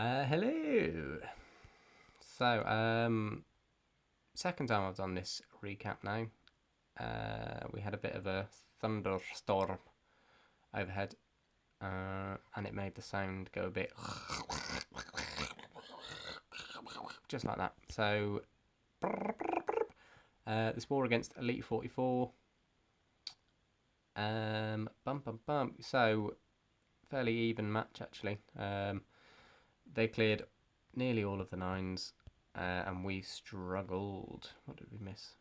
Hello. So, second time I've done this recap now. We had a bit of a thunderstorm overhead, and it made the sound go a bit just like that. So, this war against Elite 44. So, fairly even match actually. They cleared nearly all of the nines, and we struggled. What did we miss?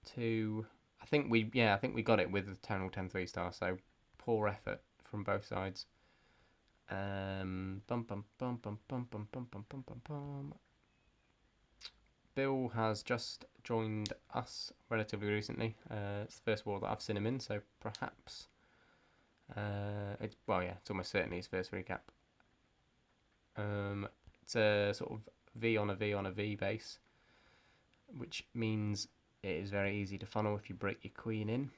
Two. I think we got it with the Town Hall 10 3-star. So poor effort from both sides. Bill has just joined us relatively recently. It's the first war that I've seen him in, so perhaps it's almost certainly his first recap. It's a sort of V on a V on a V base, which means it is very easy to funnel if you break your queen in.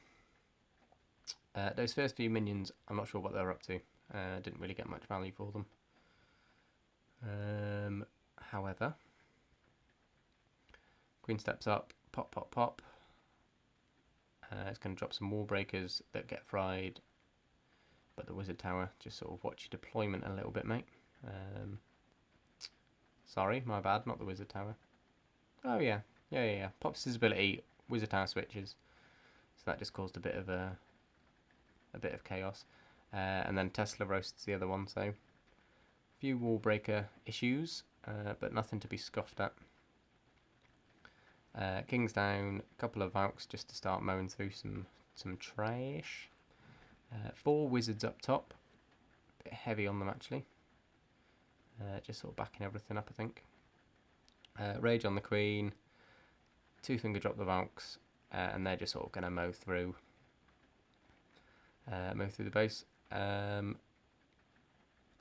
Those first few minions, I'm not sure what they're up to. Didn't really get much value for them. However, queen steps up, pop, pop, pop. It's going to drop some wall breakers that get fried, but the wizard tower, just sort of watch your deployment a little bit, mate. Sorry, my bad, not the wizard tower. Oh yeah. Pops his ability, wizard tower switches, so that just caused a bit of chaos. And then Tesla roasts the other one, so a few wall breaker issues, but nothing to be scoffed at. King's down, a couple of Valks just to start mowing through some trash. 4 wizards up top, a bit heavy on them actually. Just sort of backing everything up, I think. Rage on the queen, 2-finger drop the Valks, and they're just sort of going to mow through the base. I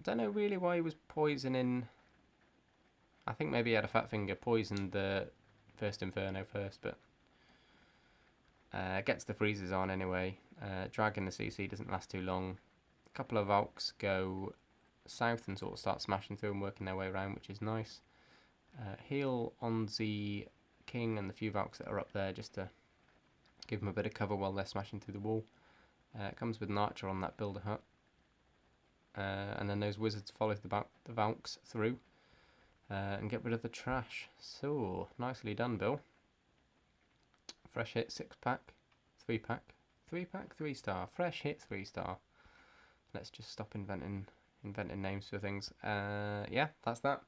don't know really why he was poisoning. I think maybe he had a fat finger, poisoned the first Inferno first, but gets the freezes on anyway. Dragging the CC doesn't last too long. A couple of Valks go south and sort of start smashing through and working their way around, which is nice. Heal on the king and the few Valks that are up there just to give them a bit of cover while they're smashing through the wall. It comes with an archer on that builder hut, and then those wizards follow the Valks through and get rid of the trash. So nicely done, Bill. Fresh hit 6-pack, 3-pack, 3-pack, 3-star. Fresh hit 3-star. Let's just stop inventing names for things. Yeah, that's that.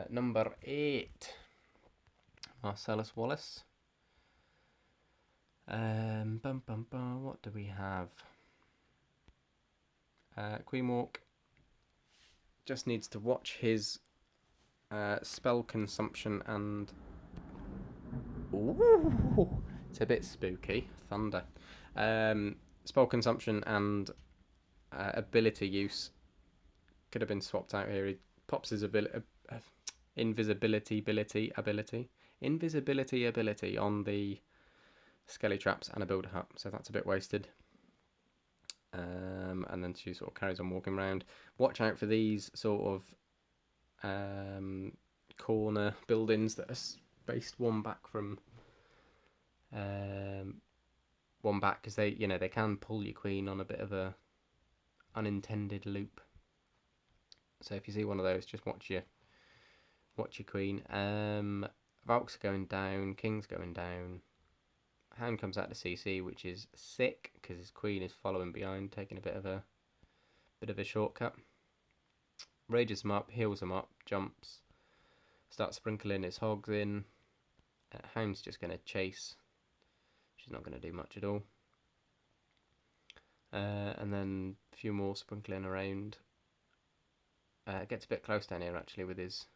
Number 8, Marcellus Wallace. What do we have? Queen Walk just needs to watch his spell consumption and... Ooh, it's a bit spooky. Thunder. Spell consumption and ability use could have been swapped out here. He pops his invisibility ability on the skelly traps and a builder hut, so that's a bit wasted. And then she sort of carries on walking around. Watch out for these sort of corner buildings that are spaced one back from because they can pull your queen on a bit of a unintended loop. So if you see one of those, just watch your queen. Valk's going down, King's going down. Hound comes out to CC, which is sick because his queen is following behind, taking a bit of a shortcut. Rages him up, heals him up, jumps, starts sprinkling his hogs in. Hound's just going to chase. She's not going to do much at all. And then a few more sprinkling around. Gets a bit close down here actually with his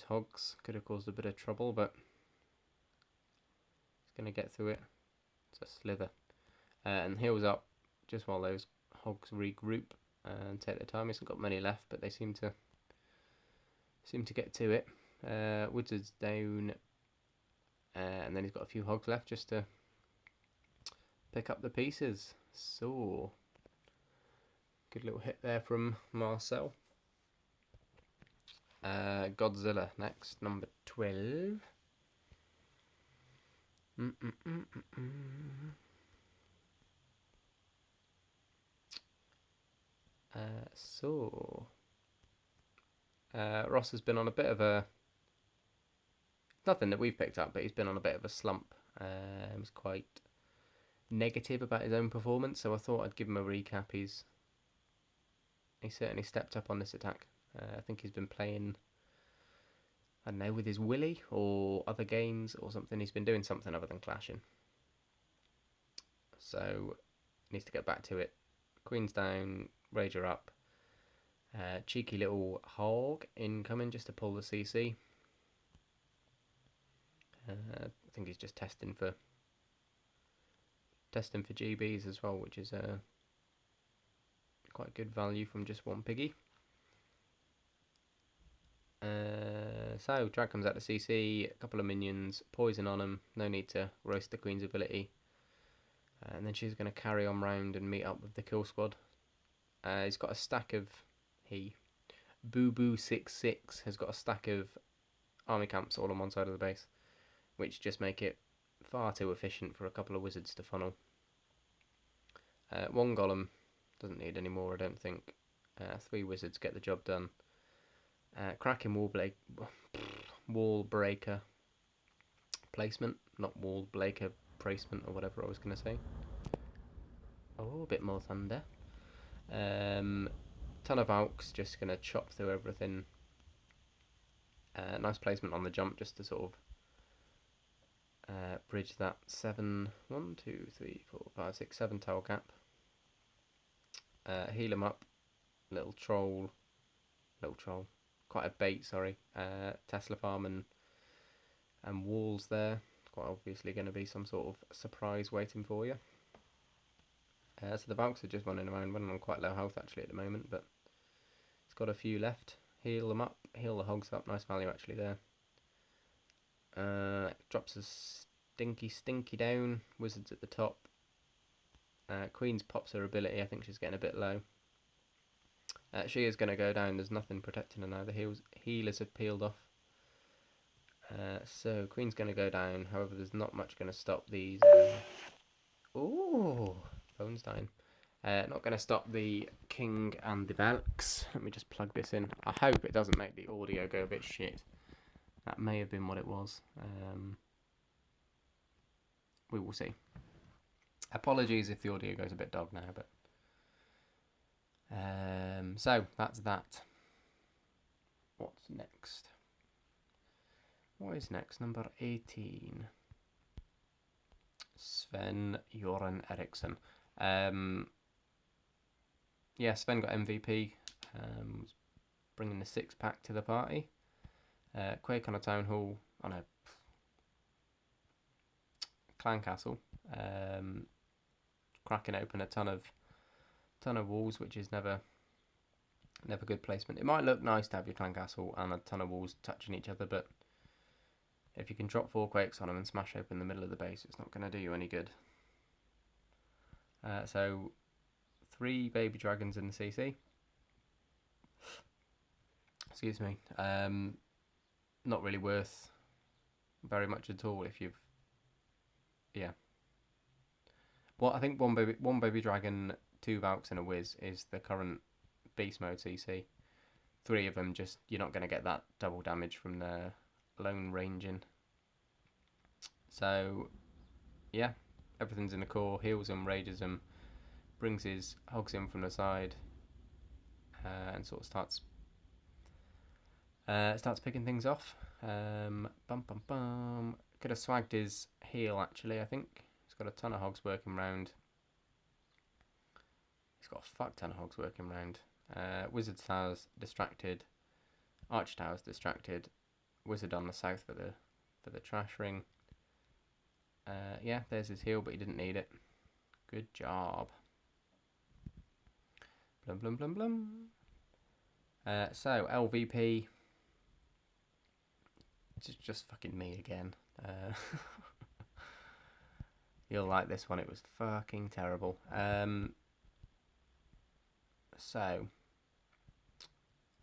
hogs. Could have caused a bit of trouble, but he's going to get through it. It's a slither. And heals up just while those hogs regroup and take their time. He hasn't got many left, but they seem to get to it. Wizard's down, and then he's got a few hogs left just to pick up the pieces. So Good little hit there from Marcel. Godzilla next, number 12. Ross has been on a bit of a... Nothing that we've picked up, but he's been on a bit of a slump. He was quite negative about his own performance, so I thought I'd give him a recap. He certainly stepped up on this attack. I think he's been playing, I don't know, with his Willy or other games or something. He's been doing something other than clashing. So, needs to get back to it. Queen's down, Rager up. Cheeky little hog incoming just to pull the CC. I think he's just testing for GBs as well, which is quite good value from just one piggy. So drag comes out to CC, a couple of minions, poison on him, no need to roast the Queen's ability. And then she's going to carry on round and meet up with the kill squad. He's got a stack of... Boo-Boo66 has got a stack of army camps all on one side of the base, which just make it far too efficient for a couple of wizards to funnel. One golem doesn't need any more, I don't think. 3 wizards get the job done. Cracking wall breaker placement, not wall breaker placement or whatever I was going to say. Oh, a bit more thunder. Ton of Alks, just going to chop through everything. Nice placement on the jump just to sort of bridge that 7 tile gap. Heal him up. Little troll, quite a bait, sorry. Tesla farm and walls there. Quite obviously going to be some sort of surprise waiting for you. So the Valks are just running on quite low health actually at the moment, but it's got a few left. Heal them up, heal the hogs up, nice value actually there. Drops a stinky down, wizards at the top. Queen's pops her ability, I think she's getting a bit low. She is going to go down, there's nothing protecting her now, the healers have peeled off. So Queen's going to go down, however there's not much going to stop these... Ooh, phone's dying. Not going to stop the King and the Valks. Let me just plug this in. I hope it doesn't make the audio go a bit shit. That may have been what it was. We will see. Apologies if the audio goes a bit dog now, but... so, that's that. What's next? What is next? Number 18. Sven-Göran Eriksson. Yeah, Sven got MVP. Bringing the 6-pack to the party. Quake on a town hall, on a clan castle. Cracking open a ton of walls, which is never good placement. It might look nice to have your clan castle and a ton of walls touching each other, but if you can drop 4 quakes on them and smash open the middle of the base, it's not going to do you any good. So 3 baby dragons in the CC. Excuse me. Not really worth very much at all if you've... Yeah. Well, I think one baby dragon, 2 Valks and a Wiz is the current beast mode CC. 3 of them, just you're not going to get that double damage from the lone ranging. So, yeah, everything's in the core. Heals him, rages him, brings his hogs in from the side, and sort of starts picking things off. Could have swagged his heal actually. I think he's got a ton of hogs working round. He's got a fuck ton of hogs working round. Wizard Tower's distracted. Arch Tower's distracted. Wizard on the south for the trash ring. Yeah, there's his heal, but he didn't need it. Good job. Blum blum blum blum. So LVP. Just fucking me again. You'll like this one. It was fucking terrible. So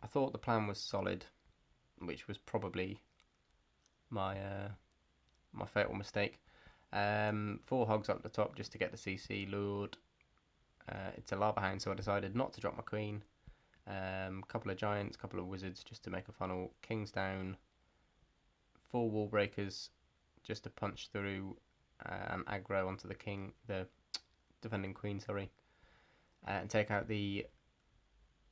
I thought the plan was solid, which was probably my my fatal mistake. 4 hogs up the top just to get the CC lured. It's a lava hound, so I decided not to drop my queen. Couple of giants, couple of wizards just to make a funnel. Kings down. 4 wall breakers just to punch through and aggro onto the defending queen, sorry, and take out the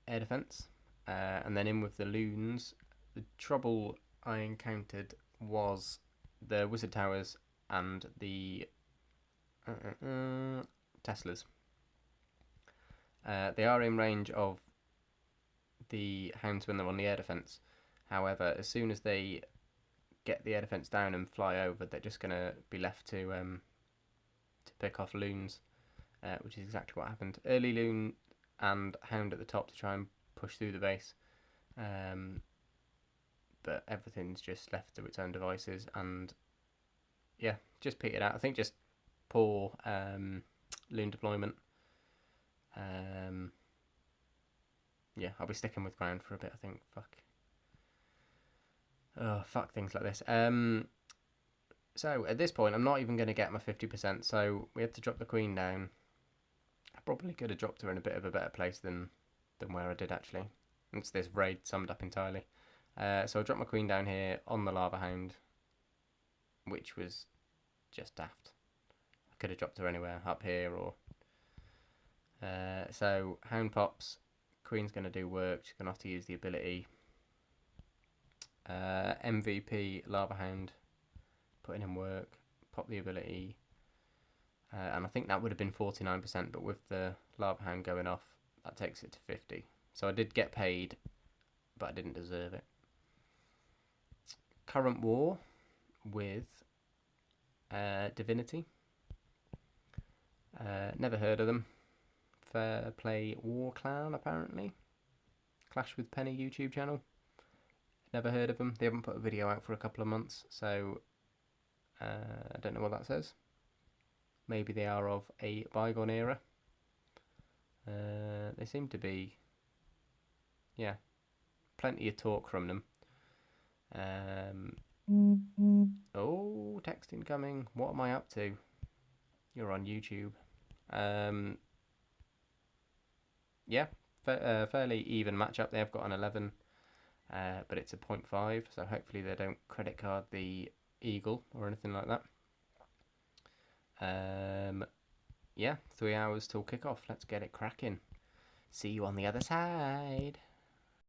air defense. And then in with the loons. The trouble I encountered was the wizard towers and the Teslas. They are in range of the hounds when they're on the air defense. However, as soon as they get the air defense down and fly over, they're just going to be left to pick off loons, which is exactly what happened. Early loon and hound at the top to try and push through the base, but everything's just left to its own devices, and yeah, just petered out. I think just poor loon deployment. Yeah, I'll be sticking with ground for a bit, I think. Fuck things like this. So at this point, I'm not even going to get my 50%, so we had to drop the queen down. I probably could have dropped her in a bit of a better place than where I did, actually. It's this raid summed up entirely. So I dropped my queen down here on the lava hound, which was just daft. I could have dropped her anywhere, up here or... so hound pops, queen's going to do work, she's going to have to use the ability. MVP lava hound, putting in work, pop the ability, and I think that would have been 49%, but with the lava hound going off, that takes it to 50. So I did get paid, but I didn't deserve it. Current war with Divinity. Never heard of them. Fair Play War Clan, apparently. Clash with Penny YouTube channel. Never heard of them. They haven't put a video out for a couple of months, so I don't know what that says. Maybe they are of a bygone era. They seem to be, yeah, plenty of talk from them. Oh, text incoming. What am I up to? You're on YouTube. Yeah, fairly even matchup. They've got an 11. But it's a 0.5, so hopefully they don't credit card the eagle or anything like that. Yeah, 3 hours till kickoff. Let's get it cracking. See you on the other side.